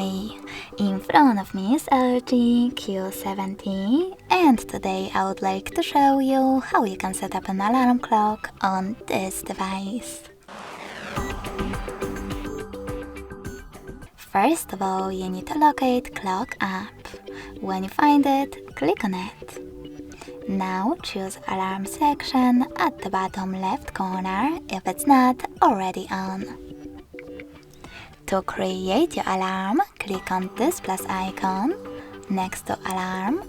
Hi! In front of me is LG Q70 and today I would like to show you how you can set up an alarm clock on this device. First of all, you need to locate Clock app. When you find it, click on it. Now choose Alarm section at the bottom left corner if it's not already on. To create your alarm, click on this plus icon next to Alarm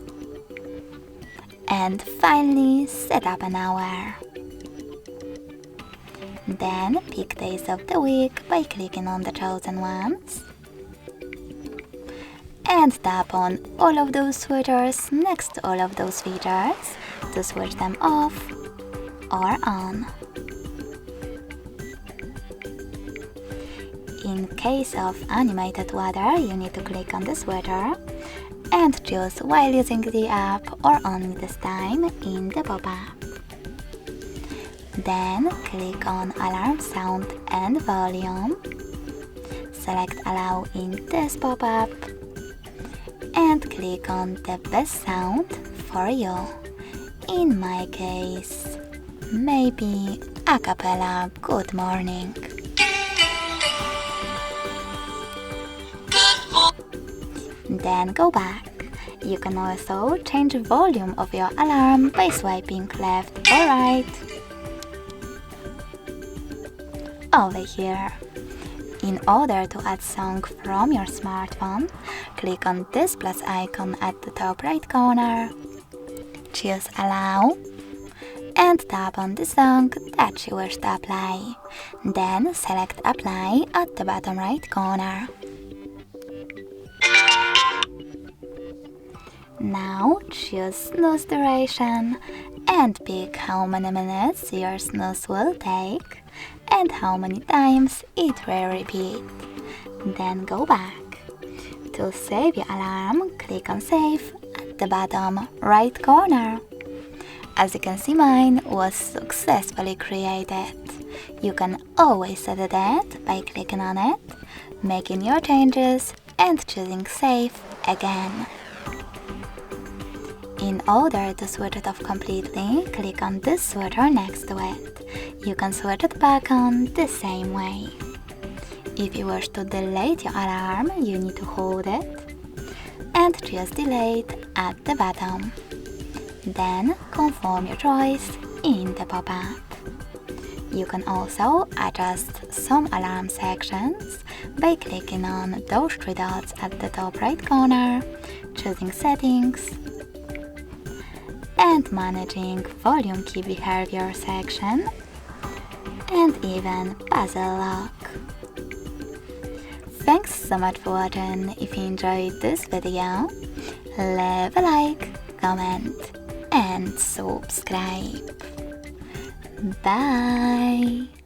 and finally set up an hour. Then pick days of the week by clicking on the chosen ones and tap on all of those switchers next to all of those features to switch them off or on. In case of animated weather, you need to click on the switcher and choose while using the app or only this time in the pop-up. Then click on Alarm Sound and Volume, select Allow in this pop-up and click on the best sound for you. In my case, maybe a cappella Good Morning. Then go back. You can also change the volume of your alarm by swiping left or right. Over here. In order to add song from your smartphone, click on this plus icon at the top right corner, choose Allow, and tap on the song that you wish to apply. Then select Apply at the bottom right corner. Now choose snooze duration and pick how many minutes your snooze will take and how many times it will repeat. Then go back. To save your alarm, click on Save at the bottom right corner. As you can see, mine was successfully created. You can always set it by clicking on it, making your changes and choosing Save again. In order to switch it off completely, click on this switcher next to it. You can switch it back on the same way. If you wish to delete your alarm, you need to hold it and choose Delete at the bottom. Then confirm your choice in the pop-up. You can also adjust some alarm sections by clicking on those three dots at the top right corner, choosing Settings, and managing volume key behavior section, and even puzzle lock. Thanks so much for watching. If you enjoyed this video, leave a like, comment and subscribe. Bye!